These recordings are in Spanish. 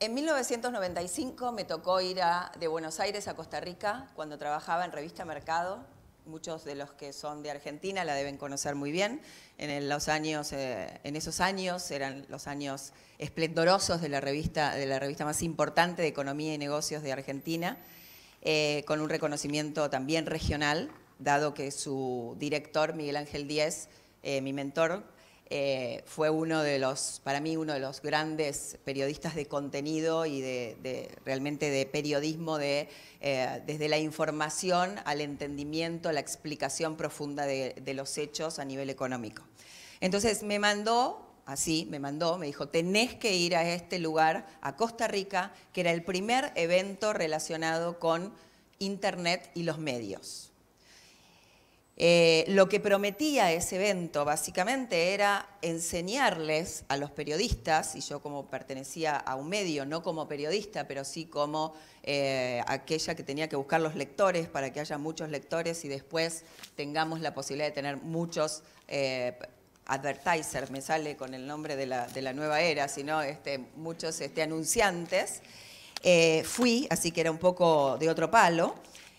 En 1995 me tocó ir de Buenos Aires a Costa Rica cuando trabajaba en Revista Mercado. Muchos de los que son de Argentina la deben conocer muy bien. En esos años eran los años esplendorosos de la revista más importante de economía y negocios de Argentina, con un reconocimiento también regional, dado que su director, Miguel Ángel Díez, mi mentor, fue para mí uno de los grandes periodistas de contenido y realmente de periodismo desde la información al entendimiento, la explicación profunda de los hechos a nivel económico. Entonces me dijo, tenés que ir a este lugar, a Costa Rica, que era el primer evento relacionado con Internet y los medios. Lo que prometía ese evento básicamente era enseñarles a los periodistas, y yo como pertenecía a un medio, no como periodista, pero sí como aquella que tenía que buscar los lectores para que haya muchos lectores y después tengamos la posibilidad de tener muchos advertisers, me sale con el nombre de la nueva era, sino muchos anunciantes. Fui, así que era un poco de otro palo,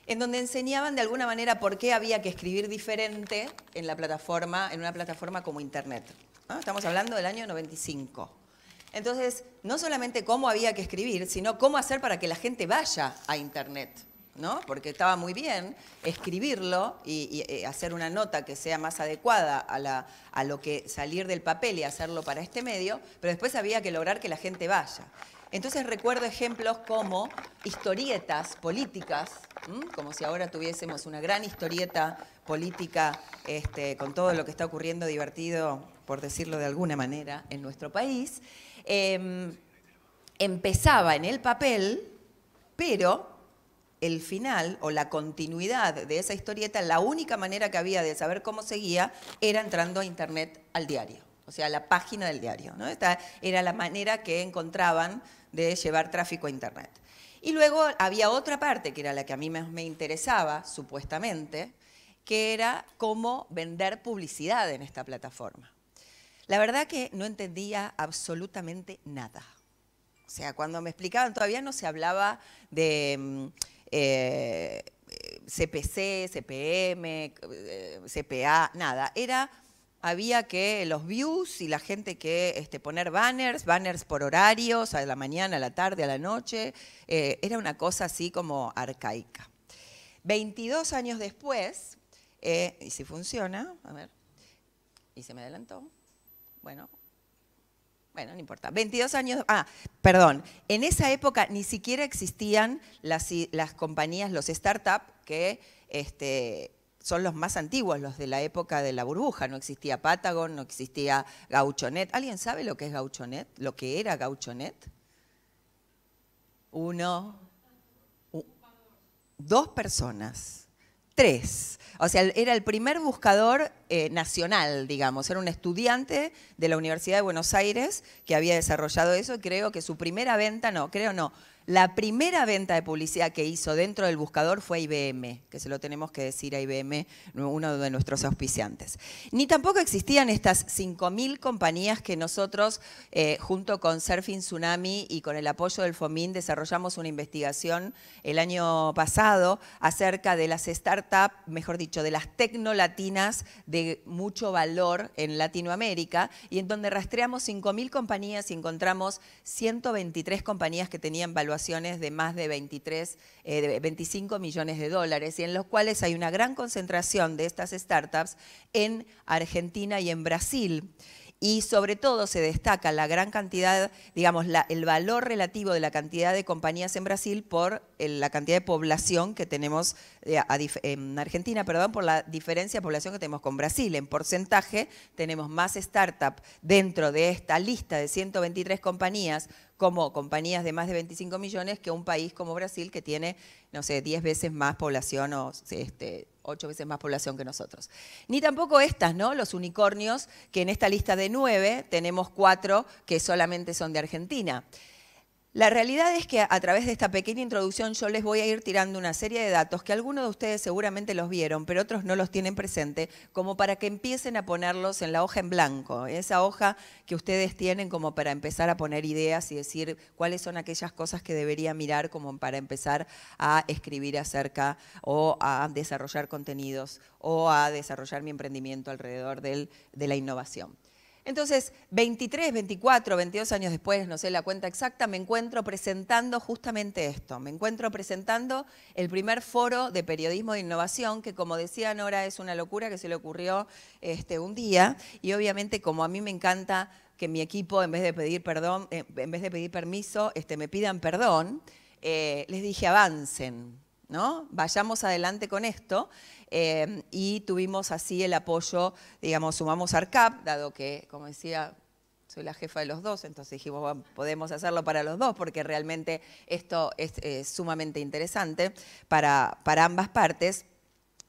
en donde enseñaban de alguna manera por qué había que escribir diferente en una plataforma como Internet, ¿no? Estamos hablando del año 95. Entonces, no solamente cómo había que escribir, sino cómo hacer para que la gente vaya a Internet, ¿no? Porque estaba muy bien escribirlo y hacer una nota que sea más adecuada a lo que salir del papel y hacerlo para este medio, pero después había que lograr que la gente vaya. Entonces recuerdo ejemplos como historietas políticas, como si ahora tuviésemos una gran historieta política con todo lo que está ocurriendo divertido, por decirlo de alguna manera, en nuestro país. Empezaba en el papel, pero el final o la continuidad de esa historieta, la única manera que había de saber cómo seguía era entrando a Internet al diario, o sea, a la página del diario, ¿no? Esta era la manera que encontraban de llevar tráfico a Internet. Y luego había otra parte, que era la que a mí me interesaba, supuestamente, que era cómo vender publicidad en esta plataforma. La verdad que no entendía absolutamente nada. O sea, cuando me explicaban, todavía no se hablaba de CPC, CPM, CPA, nada. Había que los views y la gente que poner banners por horarios, a la mañana, a la tarde, a la noche. Era una cosa así como arcaica. 22 años después, y si funciona, a ver, y se me adelantó, bueno, no importa. 22 años, perdón, en esa época ni siquiera existían las compañías, los startups que son los más antiguos, los de la época de la burbuja. No existía Patagon, no existía Gauchonet. ¿Alguien sabe lo que es Gauchonet? ¿Lo que era Gauchonet? Dos personas. 3. O sea, era el primer buscador nacional, digamos. Era un estudiante de la Universidad de Buenos Aires que había desarrollado eso. Y creo que su primera venta, la primera venta de publicidad que hizo dentro del buscador fue IBM, que se lo tenemos que decir a IBM, uno de nuestros auspiciantes. Ni tampoco existían estas 5.000 compañías que nosotros, junto con Surfing Tsunami y con el apoyo del FOMIN, desarrollamos una investigación el año pasado acerca de las startups, mejor dicho, de las tecnolatinas de mucho valor en Latinoamérica, y en donde rastreamos 5.000 compañías y encontramos 123 compañías que tenían valuaciones de más de 25 millones de dólares, y en los cuales hay una gran concentración de estas startups en Argentina y en Brasil. Y sobre todo se destaca la gran cantidad, digamos, el valor relativo de la cantidad de compañías en Brasil por la cantidad de población que tenemos en Argentina, por la diferencia de población que tenemos con Brasil. En porcentaje tenemos más startups dentro de esta lista de 123 compañías como compañías de más de 25 millones que un país como Brasil, que tiene, 10 veces más población o 8 veces más población que nosotros. Ni tampoco estas, ¿no? Los unicornios, que en esta lista de 9 tenemos 4 que solamente son de Argentina. La realidad es que a través de esta pequeña introducción yo les voy a ir tirando una serie de datos que algunos de ustedes seguramente los vieron, pero otros no los tienen presente, como para que empiecen a ponerlos en la hoja en blanco, esa hoja que ustedes tienen como para empezar a poner ideas y decir cuáles son aquellas cosas que debería mirar como para empezar a escribir acerca o a desarrollar contenidos o a desarrollar mi emprendimiento alrededor de la innovación. Entonces, 23, 24, 22 años después, no sé la cuenta exacta, me encuentro presentando justamente esto. Me encuentro presentando el primer foro de periodismo de innovación, que como decía Nora, es una locura que se le ocurrió un día. Y obviamente, como a mí me encanta que mi equipo, en vez de pedir perdón, en vez de pedir permiso, me pidan perdón, les dije avancen, ¿no? Vayamos adelante con esto. Y tuvimos así el apoyo, digamos, sumamos ARCAP, dado que, como decía, soy la jefa de los dos, entonces dijimos, bueno, podemos hacerlo para los dos, porque realmente esto es sumamente interesante para ambas partes.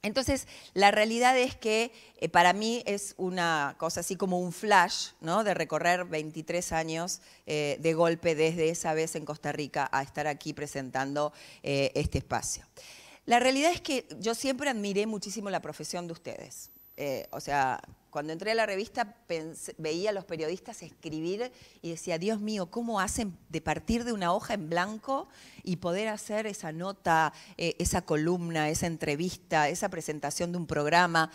Entonces, la realidad es que para mí es una cosa así como un flash, ¿no? De recorrer 23 años de golpe desde esa vez en Costa Rica a estar aquí presentando este espacio. La realidad es que yo siempre admiré muchísimo la profesión de ustedes. O sea, cuando entré a la revista veía a los periodistas escribir y decía, Dios mío, ¿cómo hacen de partir de una hoja en blanco y poder hacer esa nota, esa columna, esa entrevista, esa presentación de un programa?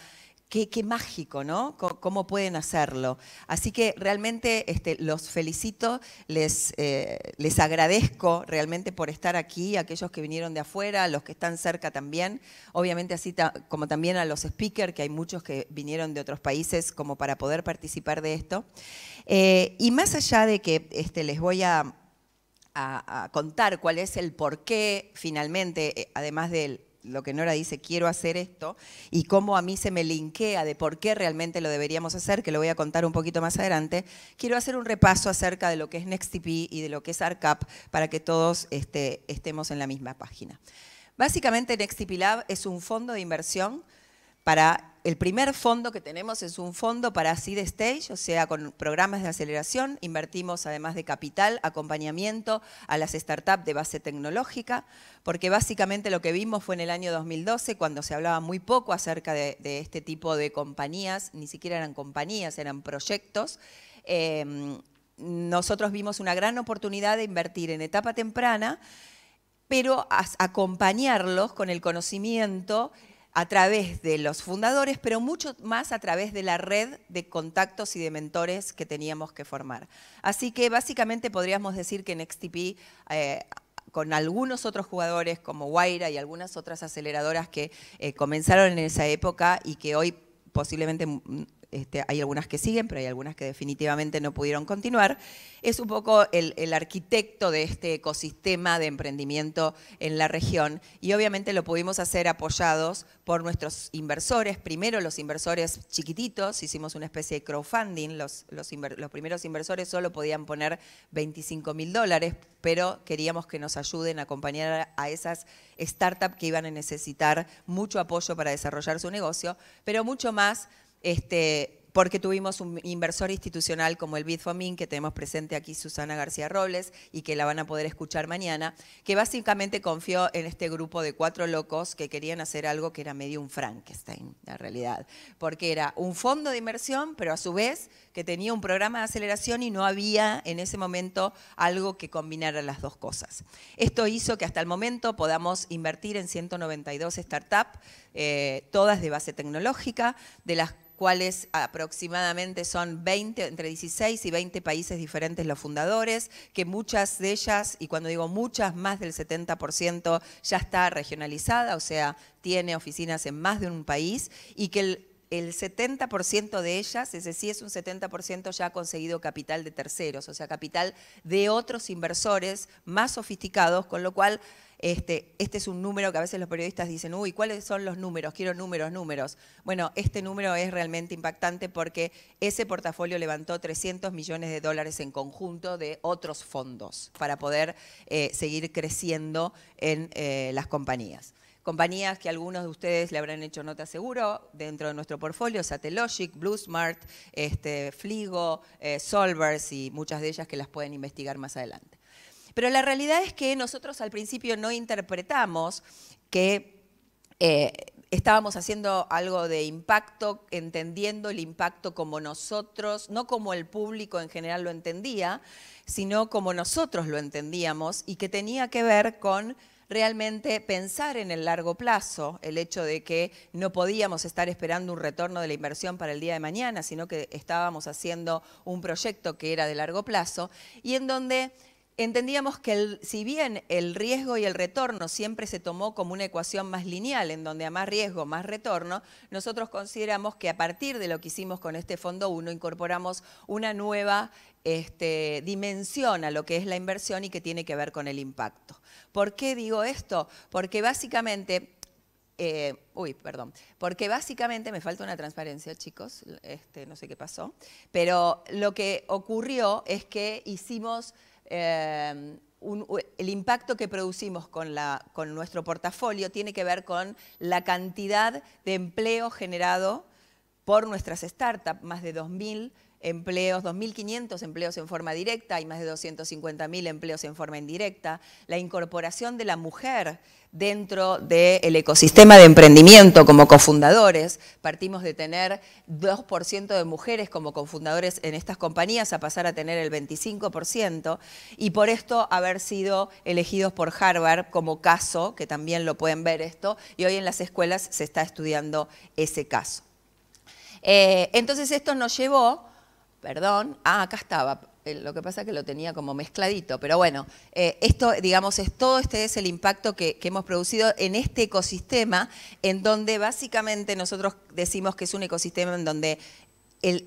Qué mágico, ¿no? ¿Cómo pueden hacerlo? Así que realmente los felicito, les agradezco realmente por estar aquí, aquellos que vinieron de afuera, los que están cerca también, obviamente así como también a los speakers, que hay muchos que vinieron de otros países como para poder participar de esto. Y más allá de que les voy a contar cuál es el porqué finalmente, además del lo que Nora dice, quiero hacer esto, y cómo a mí se me linkea de por qué realmente lo deberíamos hacer, que lo voy a contar un poquito más adelante, quiero hacer un repaso acerca de lo que es NextTP y de lo que es ARCAP para que todos estemos en la misma página. Básicamente NextTP Lab es un fondo de inversión el primer fondo que tenemos es un fondo para seed stage, o sea, con programas de aceleración. Invertimos, además de capital, acompañamiento a las startups de base tecnológica, porque básicamente lo que vimos fue en el año 2012, cuando se hablaba muy poco acerca de este tipo de compañías, ni siquiera eran compañías, eran proyectos. Nosotros vimos una gran oportunidad de invertir en etapa temprana, pero acompañarlos con el conocimiento a través de los fundadores, pero mucho más a través de la red de contactos y de mentores que teníamos que formar. Así que básicamente podríamos decir que NextTP, con algunos otros jugadores como Guaira y algunas otras aceleradoras que comenzaron en esa época y que hoy posiblemente hay algunas que siguen, pero hay algunas que definitivamente no pudieron continuar, es un poco el arquitecto de este ecosistema de emprendimiento en la región y obviamente lo pudimos hacer apoyados por nuestros inversores. Primero los inversores chiquititos, hicimos una especie de crowdfunding, los primeros inversores solo podían poner $25.000, pero queríamos que nos ayuden a acompañar a esas startups que iban a necesitar mucho apoyo para desarrollar su negocio, pero mucho más porque tuvimos un inversor institucional como el Bitfomin, que tenemos presente aquí Susana García Robles y que la van a poder escuchar mañana, que básicamente confió en este grupo de 4 locos que querían hacer algo que era medio un Frankenstein, en realidad, porque era un fondo de inversión, pero a su vez que tenía un programa de aceleración y no había en ese momento algo que combinara las dos cosas. Esto hizo que hasta el momento podamos invertir en 192 startups, todas de base tecnológica, de las cuales aproximadamente son 20, entre 16 y 20 países diferentes los fundadores, que muchas de ellas, y cuando digo muchas, más del 70% ya está regionalizada, o sea, tiene oficinas en más de un país, y que el 70% de ellas, ese sí es un 70%, ya ha conseguido capital de terceros, o sea, capital de otros inversores más sofisticados, con lo cual este es un número que a veces los periodistas dicen, uy, ¿cuáles son los números? Quiero números. Bueno, este número es realmente impactante porque ese portafolio levantó $300 millones en conjunto de otros fondos para poder seguir creciendo en las compañías. Compañías que algunos de ustedes le habrán hecho nota seguro dentro de nuestro portfolio, Satellogic, BlueSmart, Fligo, Solvers y muchas de ellas que las pueden investigar más adelante. Pero la realidad es que nosotros al principio no interpretamos que estábamos haciendo algo de impacto, entendiendo el impacto como nosotros, no como el público en general lo entendía, sino como nosotros lo entendíamos y que tenía que ver con realmente pensar en el largo plazo, el hecho de que no podíamos estar esperando un retorno de la inversión para el día de mañana, sino que estábamos haciendo un proyecto que era de largo plazo y en donde entendíamos que si bien el riesgo y el retorno siempre se tomó como una ecuación más lineal, en donde a más riesgo, más retorno, nosotros consideramos que a partir de lo que hicimos con este Fondo 1 incorporamos una nueva dimensión a lo que es la inversión y que tiene que ver con el impacto. ¿Por qué digo esto? Porque básicamente... porque básicamente me falta una transparencia, chicos, no sé qué pasó, pero lo que ocurrió es que hicimos el impacto que producimos con nuestro portafolio tiene que ver con la cantidad de empleo generado por nuestras startups, más de 2.000 empleos, 2.500 empleos en forma directa y más de 250.000 empleos en forma indirecta, la incorporación de la mujer dentro del ecosistema de emprendimiento como cofundadores. Partimos de tener 2% de mujeres como cofundadores en estas compañías a pasar a tener el 25% y por esto haber sido elegidos por Harvard como caso, que también lo pueden ver esto, y hoy en las escuelas se está estudiando ese caso. Entonces esto nos llevó... Perdón, acá estaba, lo que pasa es que lo tenía como mezcladito, pero bueno, esto, digamos, todo este es el impacto que hemos producido en este ecosistema, en donde básicamente nosotros decimos que es un ecosistema en donde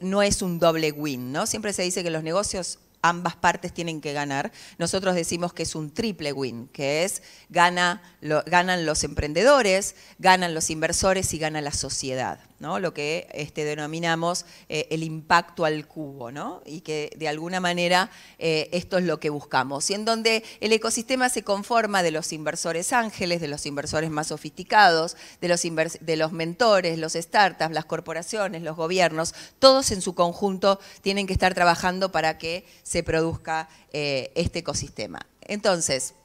no es un doble win, ¿no? Siempre se dice que los negocios ambas partes tienen que ganar. Nosotros decimos que es un triple win, que es ganan los emprendedores, ganan los inversores y gana la sociedad, ¿no? Lo que denominamos el impacto al cubo, ¿no? Y que de alguna manera esto es lo que buscamos. Y en donde el ecosistema se conforma de los inversores ángeles, de los inversores más sofisticados, de los mentores, los startups, las corporaciones, los gobiernos, todos en su conjunto tienen que estar trabajando para que se produzca este ecosistema. Entonces,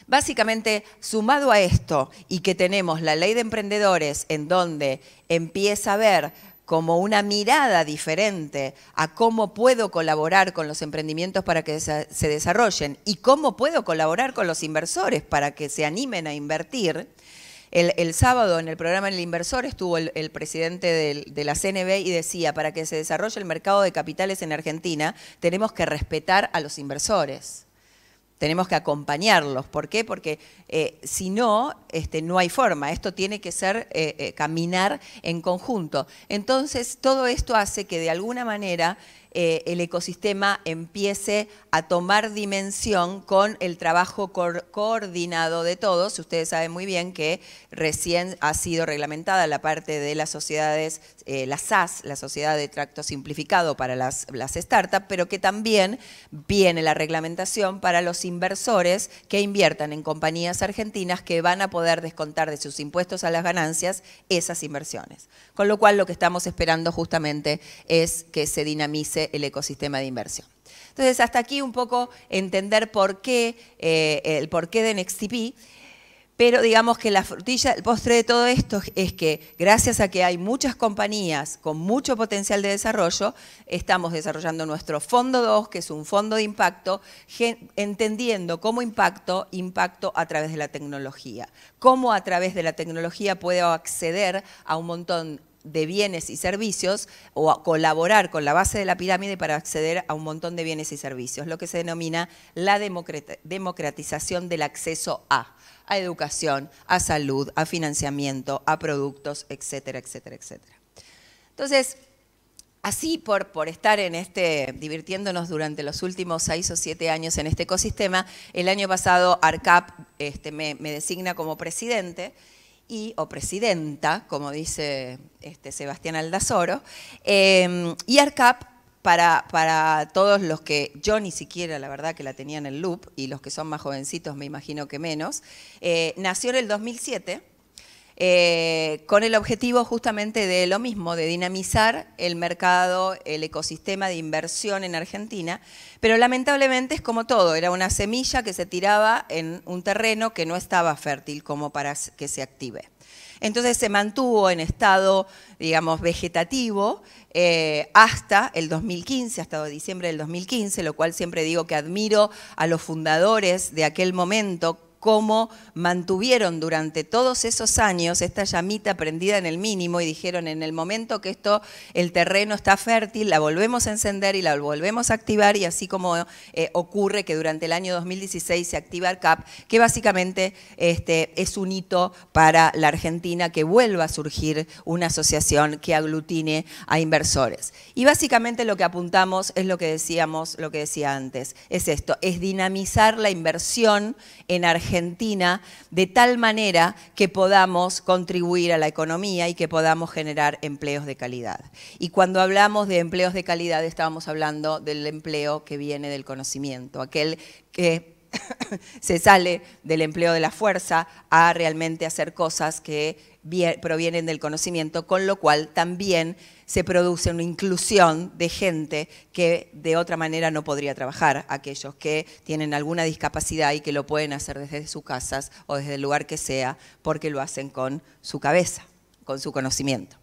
básicamente, sumado a esto y que tenemos la ley de emprendedores en donde empieza a ver como una mirada diferente a cómo puedo colaborar con los emprendimientos para que se desarrollen y cómo puedo colaborar con los inversores para que se animen a invertir. El sábado en el programa El Inversor estuvo el presidente de la CNB y decía, para que se desarrolle el mercado de capitales en Argentina, tenemos que respetar a los inversores. Tenemos que acompañarlos. ¿Por qué? Porque si no, no hay forma. Esto tiene que ser caminar en conjunto. Entonces, todo esto hace que de alguna manera el ecosistema empiece a tomar dimensión con el trabajo coordinado de todos. Ustedes saben muy bien que recién ha sido reglamentada la parte de las sociedades, la SAS, la Sociedad de Tracto Simplificado para las startups, pero que también viene la reglamentación para los inversores que inviertan en compañías argentinas que van a poder descontar de sus impuestos a las ganancias esas inversiones. Con lo cual lo que estamos esperando justamente es que se dinamice el ecosistema de inversión. Entonces, hasta aquí un poco entender por qué, el porqué de NextTP, pero digamos que la frutilla, el postre de todo esto es que gracias a que hay muchas compañías con mucho potencial de desarrollo, estamos desarrollando nuestro Fondo 2, que es un fondo de impacto, entendiendo como impacto a través de la tecnología. Cómo a través de la tecnología puedo acceder a un montón de bienes y servicios o a colaborar con la base de la pirámide para acceder a un montón de bienes y servicios, lo que se denomina la democratización del acceso a educación, a salud, a financiamiento, a productos, etcétera, etcétera, etcétera. Entonces, así por estar en divirtiéndonos durante los últimos 6 o 7 años en este ecosistema, el año pasado ARCAP me designa como presidente o presidenta, como dice Sebastián Aldazoro, y ARCAP, para todos los que yo ni siquiera, la verdad, que la tenía en el loop, y los que son más jovencitos me imagino que menos, nació en el 2007, con el objetivo justamente de lo mismo, de dinamizar el mercado, el ecosistema de inversión en Argentina, pero lamentablemente es como todo, era una semilla que se tiraba en un terreno que no estaba fértil como para que se active. Entonces se mantuvo en estado, digamos, vegetativo hasta el 2015, hasta diciembre del 2015, lo cual siempre digo que admiro a los fundadores de aquel momento, cómo mantuvieron durante todos esos años esta llamita prendida en el mínimo y dijeron, en el momento que el terreno está fértil, la volvemos a encender y la volvemos a activar, y así como ocurre que durante el año 2016 se activa el CAP, que básicamente es un hito para la Argentina, que vuelva a surgir una asociación que aglutine a inversores. Y básicamente lo que apuntamos es lo que decíamos, lo que decía antes, es esto, es dinamizar la inversión en Argentina de tal manera que podamos contribuir a la economía y que podamos generar empleos de calidad. Y cuando hablamos de empleos de calidad estábamos hablando del empleo que viene del conocimiento, aquel que se sale del empleo de la fuerza a realmente hacer cosas que provienen del conocimiento, con lo cual también se produce una inclusión de gente que de otra manera no podría trabajar, aquellos que tienen alguna discapacidad y que lo pueden hacer desde sus casas o desde el lugar que sea, porque lo hacen con su cabeza, con su conocimiento.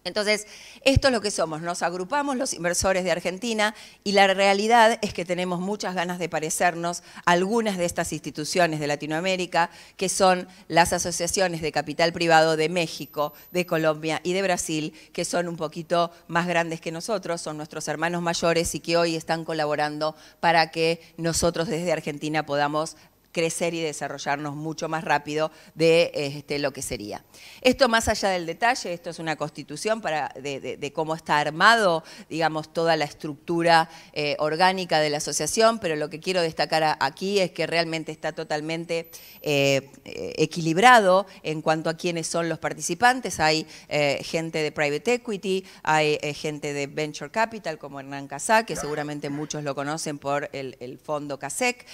Entonces, esto es lo que somos, nos agrupamos los inversores de Argentina y la realidad es que tenemos muchas ganas de parecernos a algunas de estas instituciones de Latinoamérica, que son las asociaciones de capital privado de México, de Colombia y de Brasil, que son un poquito más grandes que nosotros, son nuestros hermanos mayores y que hoy están colaborando para que nosotros desde Argentina podamos crecer y desarrollarnos mucho más rápido de lo que sería. Esto más allá del detalle, esto es una constitución de cómo está armado, digamos, toda la estructura orgánica de la asociación, pero lo que quiero destacar aquí es que realmente está totalmente equilibrado en cuanto a quiénes son los participantes. Hay gente de private equity, hay gente de venture capital como Hernán Casá, que seguramente muchos lo conocen por el fondo CASEC,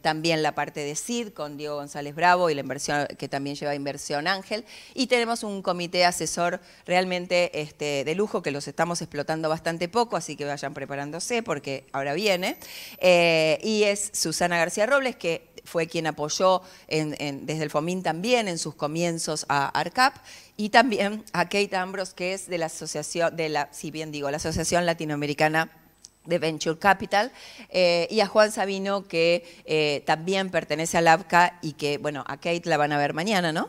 también la parte de SID con Diego González Bravo y la inversión que también lleva Inversión Ángel, y tenemos un comité asesor realmente de lujo que los estamos explotando bastante poco, así que vayan preparándose porque ahora viene, y es Susana García Robles, que fue quien apoyó desde el FOMIN también en sus comienzos a ARCAP, y también a Kate Ambrose, que es de la asociación, la Asociación Latinoamericana de Venture Capital, y a Juan Sabino, que también pertenece al ABCA y que, bueno, a Kate la van a ver mañana, ¿no?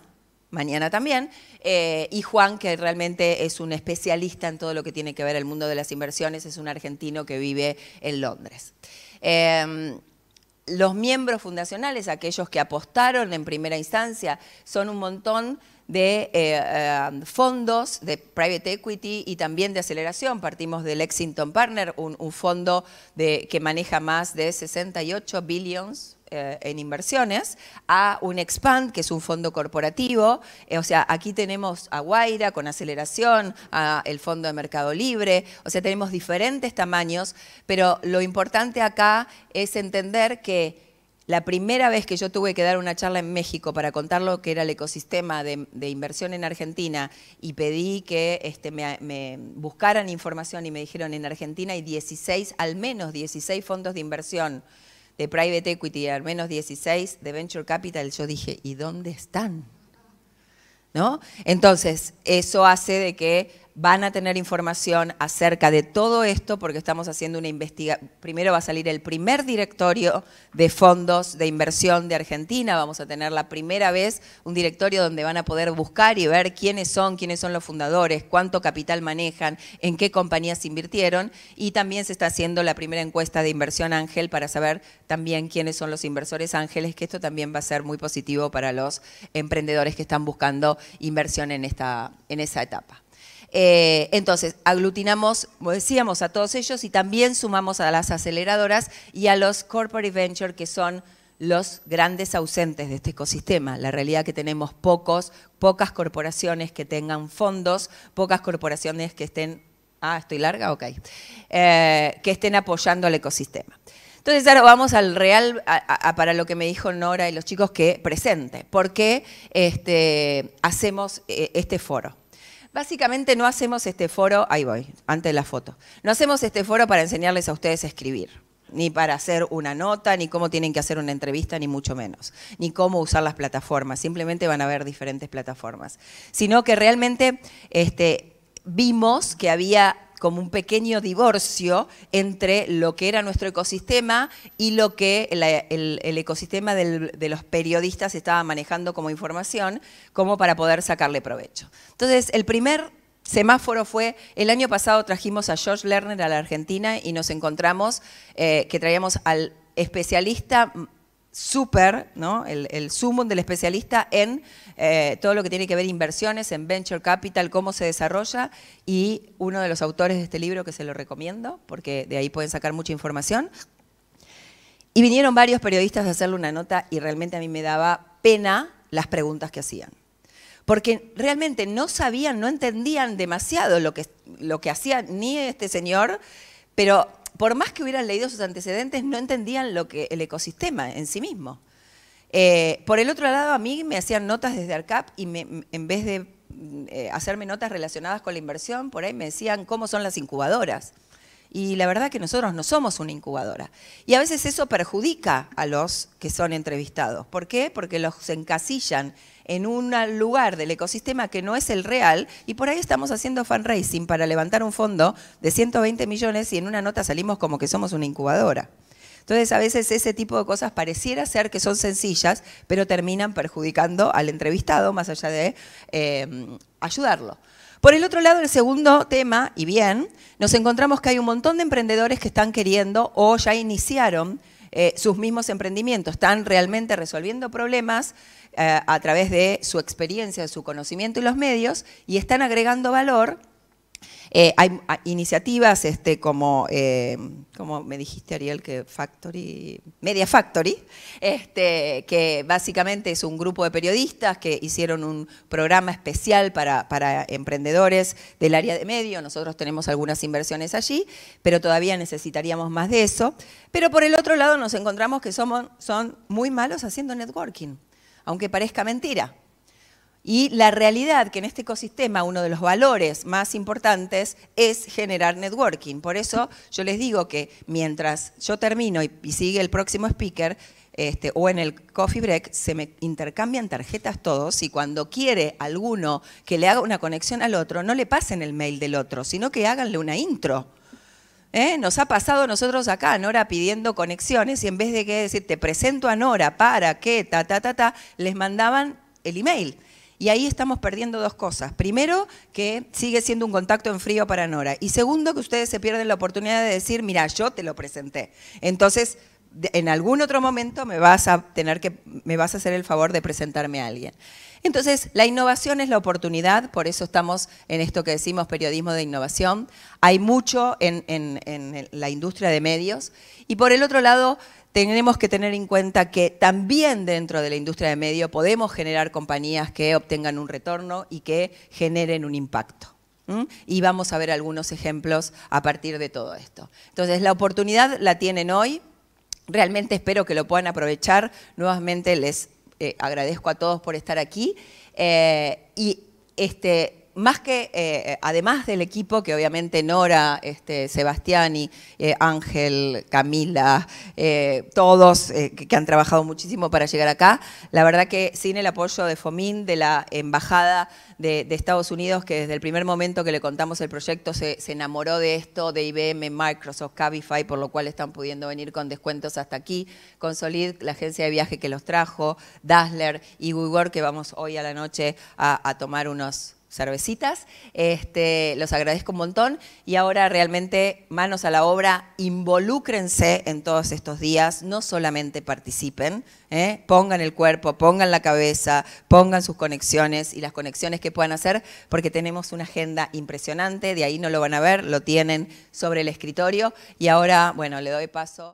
Mañana también, y Juan, que realmente es un especialista en todo lo que tiene que ver el mundo de las inversiones, es un argentino que vive en Londres. Los miembros fundacionales, aquellos que apostaron en primera instancia, son un montón de fondos de private equity y también de aceleración. Partimos del Lexington Partner, un fondo que maneja más de 68 billions en inversiones, a un Expand, que es un fondo corporativo. O sea, aquí tenemos a Guaira con aceleración, a el Fondo de Mercado Libre, o sea, tenemos diferentes tamaños, pero lo importante acá es entender que la primera vez que yo tuve que dar una charla en México para contar lo que era el ecosistema de inversión en Argentina y pedí que me buscaran información y me dijeron en Argentina hay 16, al menos 16 fondos de inversión de private equity y al menos 16 de venture capital, yo dije, ¿y dónde están? ¿No? Entonces, eso hace de que van a tener información acerca de todo esto porque estamos haciendo una investigación. Primero va a salir el primer directorio de fondos de inversión de Argentina. Vamos a tener la primera vez un directorio donde van a poder buscar y ver quiénes son los fundadores, cuánto capital manejan, en qué compañías invirtieron. Y también se está haciendo la primera encuesta de Inversión Ángel para saber también quiénes son los inversores ángeles, que esto también va a ser muy positivo para los emprendedores que están buscando inversión en esa etapa. Entonces, aglutinamos, como decíamos, a todos ellos y también sumamos a las aceleradoras y a los corporate venture, que son los grandes ausentes de este ecosistema. La realidad es que tenemos pocas corporaciones que tengan fondos, pocas corporaciones que estén, ¿estoy larga? Ok. Que estén apoyando al ecosistema. Entonces ahora vamos al real, para lo que me dijo Nora y los chicos que presente. ¿Por qué hacemos este foro? Básicamente no hacemos este foro, ahí voy, antes de la foto. No hacemos este foro para enseñarles a ustedes a escribir, ni para hacer una nota, ni cómo tienen que hacer una entrevista, ni mucho menos, ni cómo usar las plataformas, simplemente van a ver diferentes plataformas. Sino que realmente vimos que había como un pequeño divorcio entre lo que era nuestro ecosistema y lo que el ecosistema de los periodistas estaba manejando como información, como para poder sacarle provecho. Entonces, el primer semáforo fue, el año pasado trajimos a George Lerner a la Argentina y nos encontramos que traíamos al especialista súper, ¿no? El sumum del especialista en todo lo que tiene que ver inversiones, en venture capital, cómo se desarrolla, y uno de los autores de este libro que se lo recomiendo, porque de ahí pueden sacar mucha información. Y vinieron varios periodistas a hacerle una nota y realmente a mí me daba pena las preguntas que hacían. Porque realmente no sabían, no entendían demasiado lo que hacía ni este señor, pero por más que hubieran leído sus antecedentes, no entendían el ecosistema en sí mismo. Por el otro lado, a mí me hacían notas desde ARCAP y en vez de hacerme notas relacionadas con la inversión, por ahí me decían cómo son las incubadoras. Y la verdad que nosotros no somos una incubadora. Y a veces eso perjudica a los que son entrevistados. ¿Por qué? Porque los encasillan en un lugar del ecosistema que no es el real, y por ahí estamos haciendo fundraising para levantar un fondo de 120 millones y en una nota salimos como que somos una incubadora. Entonces, a veces ese tipo de cosas pareciera ser que son sencillas, pero terminan perjudicando al entrevistado más allá de ayudarlo. Por el otro lado, el segundo tema, y bien, nos encontramos que hay un montón de emprendedores que están queriendo o ya iniciaron sus mismos emprendimientos, están realmente resolviendo problemas a través de su experiencia, de su conocimiento y los medios, y están agregando valor. Hay iniciativas como me dijiste, Ariel, que Media Factory, que básicamente es un grupo de periodistas que hicieron un programa especial para emprendedores del área de medio. Nosotros tenemos algunas inversiones allí, pero todavía necesitaríamos más de eso. Pero por el otro lado nos encontramos que son muy malos haciendo networking, aunque parezca mentira. Y la realidad que en este ecosistema uno de los valores más importantes es generar networking. Por eso yo les digo que mientras yo termino y sigue el próximo speaker, o en el coffee break, se me intercambian tarjetas todos y cuando quiere alguno que le haga una conexión al otro, no le pasen el mail del otro, sino que háganle una intro. Nos ha pasado a nosotros acá, Nora pidiendo conexiones y en vez de que decir, te presento a Nora para que les mandaban el email. Y ahí estamos perdiendo dos cosas. Primero, que sigue siendo un contacto en frío para Nora. Y segundo, que ustedes se pierden la oportunidad de decir, mira, yo te lo presenté. Entonces, en algún otro momento me vas a hacer el favor de presentarme a alguien. Entonces, la innovación es la oportunidad, por eso estamos en esto que decimos periodismo de innovación. Hay mucho en la industria de medios. Y por el otro lado, tenemos que tener en cuenta que también dentro de la industria de medios podemos generar compañías que obtengan un retorno y que generen un impacto. Y vamos a ver algunos ejemplos a partir de todo esto. Entonces, la oportunidad la tienen hoy. Realmente espero que lo puedan aprovechar. Nuevamente les agradezco a todos por estar aquí. Más que, además del equipo, que obviamente Nora, Sebastiani, Ángel, Camila, todos que han trabajado muchísimo para llegar acá, la verdad que sin el apoyo de FOMIN, de la Embajada de Estados Unidos, que desde el primer momento que le contamos el proyecto se enamoró de esto, de IBM, Microsoft, Cabify, por lo cual están pudiendo venir con descuentos hasta aquí, con Solid, la agencia de viaje que los trajo, Dazzler y WeWork, que vamos hoy a la noche a tomar unos cervecitas, los agradezco un montón y ahora realmente manos a la obra, involúcrense en todos estos días, no solamente participen, pongan el cuerpo, pongan la cabeza, pongan sus conexiones y las conexiones que puedan hacer, porque tenemos una agenda impresionante, de ahí no lo van a ver, lo tienen sobre el escritorio y ahora, bueno, le doy paso.